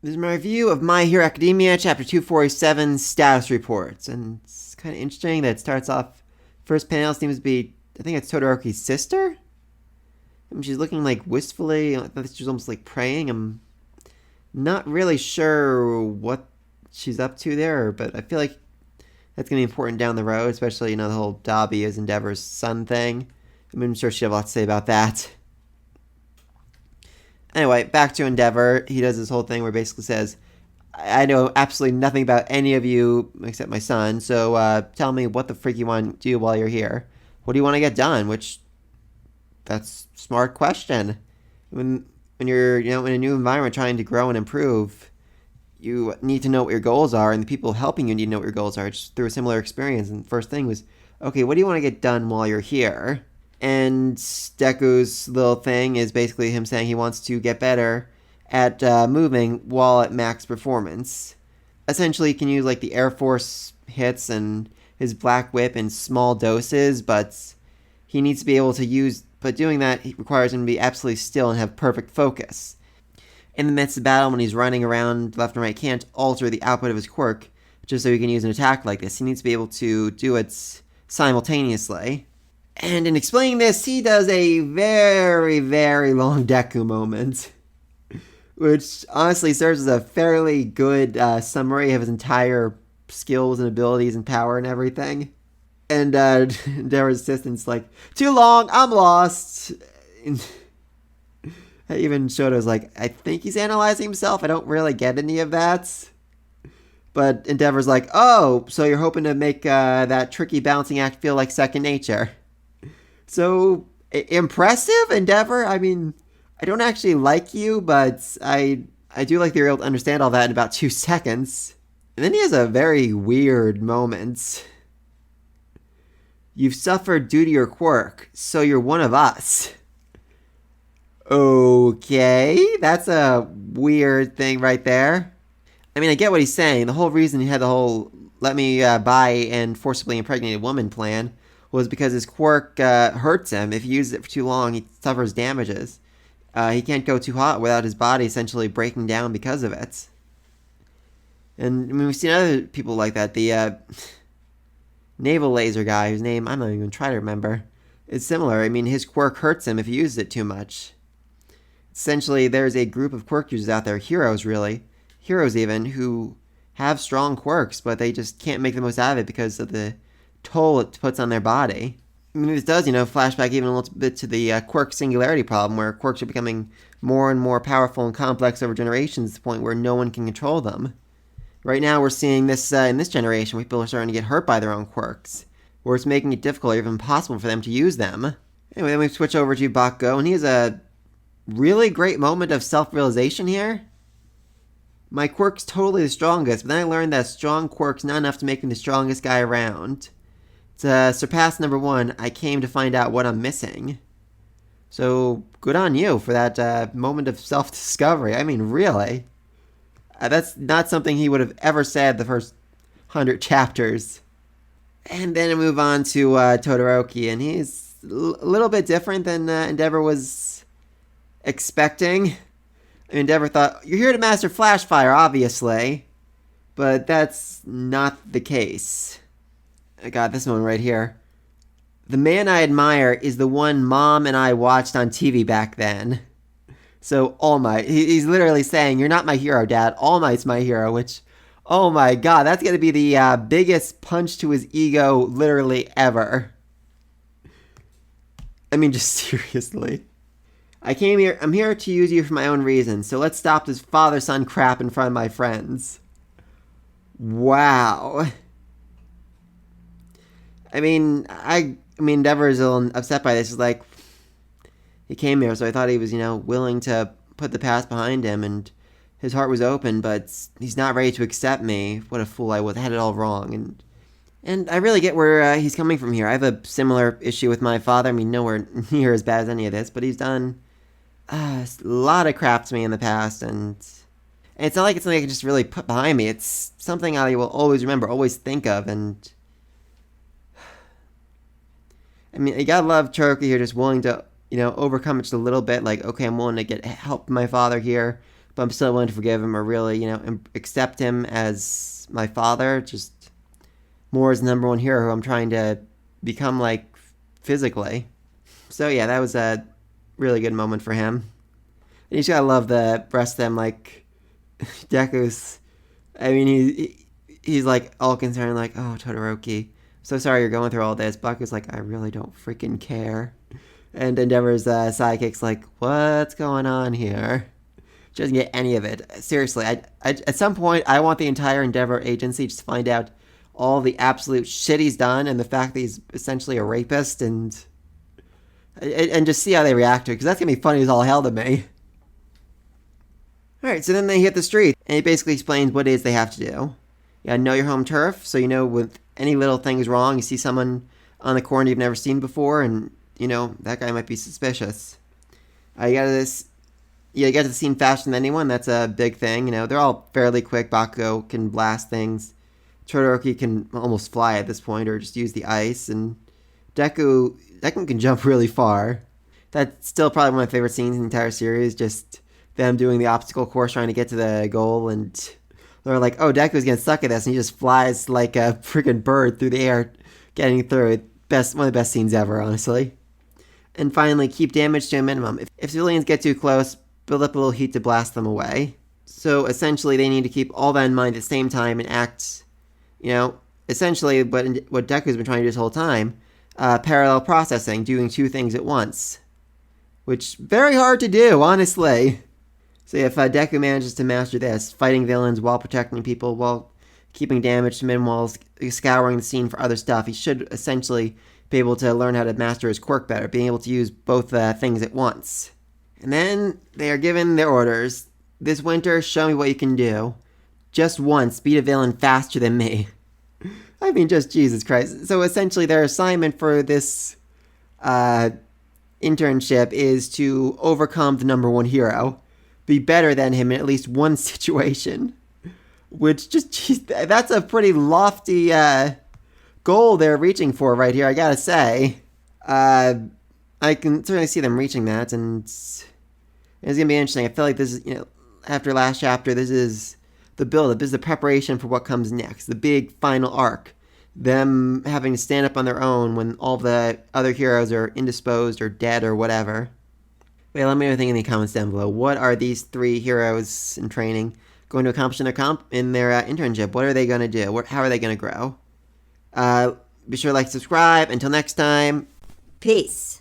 This is my review of My Hero Academia, Chapter 247, Status Reports. And it's kind of interesting that it starts off, first panel seems to be, I think it's Todoroki's sister? I mean, she's looking like wistfully, I thought she was almost like praying. I'm not really sure what she's up to there, but I feel like that's going to be important down the road, especially, the whole Dabi is Endeavor's son thing. I mean, I'm sure she'll have a lot to say about that. Anyway, back to Endeavor. He does this whole thing where he basically says, I know absolutely nothing about any of you except my son, so tell me what the freak you want to do while you're here. What do you want to get done? Which, that's a smart question. When you're, in a new environment trying to grow and improve, you need to know what your goals are, and the people helping you need to know what your goals are. Just through a similar experience, and the first thing was, okay, what do you want to get done while you're here? And Deku's little thing is basically him saying he wants to get better at moving while at max performance. Essentially, he can use like the Air Force hits and his Black Whip in small doses, but he needs to be able to use. But doing that requires him to be absolutely still and have perfect focus. In the midst of battle, when he's running around left and right, can't alter the output of his quirk just so he can use an attack like this. He needs to be able to do it simultaneously. And in explaining this, he does a very, very long Deku moment, which honestly serves as a fairly good summary of his entire skills and abilities and power and everything. And Endeavor's assistant's like, too long, I'm lost. And even Shoto's like, I think he's analyzing himself. I don't really get any of that. But Endeavor's like, oh, so you're hoping to make that tricky balancing act feel like second nature. So, impressive, Endeavor. I mean, I don't actually like you, but I do like that you're able to understand all that in about 2 seconds. And then he has a very weird moment. You've suffered due to your quirk, so you're one of us. Okay, that's a weird thing right there. I mean, I get what he's saying. The whole reason he had the whole let me buy and forcibly impregnate a woman plan was because his quirk hurts him. If he uses it for too long, he suffers damages. He can't go too hot without his body essentially breaking down because of it. And I mean, we've seen other people like that. The naval laser guy, whose name I'm not even going to try to remember, is similar. I mean, his quirk hurts him if he uses it too much. Essentially, there's a group of quirk users out there, heroes even, who have strong quirks, but they just can't make the most out of it because of the toll it puts on their body. I mean, this does, flashback even a little bit to the quirk singularity problem, where quirks are becoming more and more powerful and complex over generations to the point where no one can control them. Right now, we're seeing this in this generation, where people are starting to get hurt by their own quirks, where it's making it difficult or even impossible for them to use them. Anyway, then we switch over to Bakugo, and he has a really great moment of self-realization here. My quirk's totally the strongest, but then I learned that strong quirk's not enough to make me the strongest guy around. To surpass number 1, I came to find out what I'm missing. So, good on you for that moment of self-discovery. I mean, really. That's not something he would have ever said the first 100 chapters. And then I move on to Todoroki, and he's a little bit different than Endeavor was expecting. I mean, Endeavor thought, you're here to master Flash Fire, obviously. But that's not the case. I got this one right here. The man I admire is the one Mom and I watched on TV back then. So, All Might. He's literally saying, you're not my hero, Dad. All Might's my hero, which, oh my god, that's going to be the biggest punch to his ego literally ever. I mean, just seriously. I'm here to use you for my own reasons, so let's stop this father-son crap in front of my friends. Wow. I mean, Endeavor is a little upset by this. He's like, he came here, so I thought he was, willing to put the past behind him, and his heart was open, but he's not ready to accept me. What a fool I was. I had it all wrong, and I really get where he's coming from here. I have a similar issue with my father. I mean, nowhere near as bad as any of this, but he's done a lot of crap to me in the past, and it's not like it's something I can just really put behind me. It's something I will always remember, always think of, and I mean, you gotta love Cherokee here, just willing to, overcome it just a little bit. Like, okay, I'm willing to get help my father here, but I'm still willing to forgive him or really, accept him as my father. Just more as the number one hero who I'm trying to become like physically. So yeah, that was a really good moment for him. And you just gotta love the rest of them. Like Deku's, I mean, he's like all concerned, like, oh Todoroki, so sorry you're going through all this. Baku's like, I really don't freaking care. And Endeavor's sidekick's like, what's going on here? She doesn't get any of it. Seriously, at some point, I want the entire Endeavor agency just to find out all the absolute shit he's done and the fact that he's essentially a rapist and just see how they react to it, because that's going to be funny as all hell to me. Alright, so then they hit the street, and he basically explains what it is they have to do. You gotta know your home turf, so you know with any little thing is wrong, you see someone on the corner you've never seen before, and, that guy might be suspicious. You gotta get to the scene faster than anyone, that's a big thing, they're all fairly quick. Bakugo can blast things. Todoroki can almost fly at this point, or just use the ice, and Deku can jump really far. That's still probably one of my favorite scenes in the entire series, just them doing the obstacle course trying to get to the goal, and they're like, oh, Deku's getting stuck at this, and he just flies like a freaking bird through the air, getting through. One of the best scenes ever, honestly. And finally, keep damage to a minimum. If civilians get too close, build up a little heat to blast them away. So essentially, they need to keep all that in mind at the same time and act, essentially what Deku's been trying to do this whole time, parallel processing, doing two things at once. Which, very hard to do, honestly. So if Deku manages to master this, fighting villains while protecting people, while keeping damage to men, while scouring the scene for other stuff, he should essentially be able to learn how to master his quirk better, being able to use both things at once. And then they are given their orders. This winter, show me what you can do. Just once, beat a villain faster than me. I mean, just Jesus Christ. So essentially their assignment for this internship is to overcome the number one hero. Be better than him in at least one situation. Which that's a pretty lofty goal they're reaching for right here, I gotta say. I can certainly see them reaching that, and it's gonna be interesting. I feel like this is, after last chapter, this is the build-up, this is the preparation for what comes next, the big final arc. Them having to stand up on their own when all the other heroes are indisposed or dead or whatever. Wait, let me know what you think in the comments down below. What are these three heroes in training going to accomplish in their internship? What are they going to do? How are they going to grow? Be sure to like, subscribe. Until next time, peace.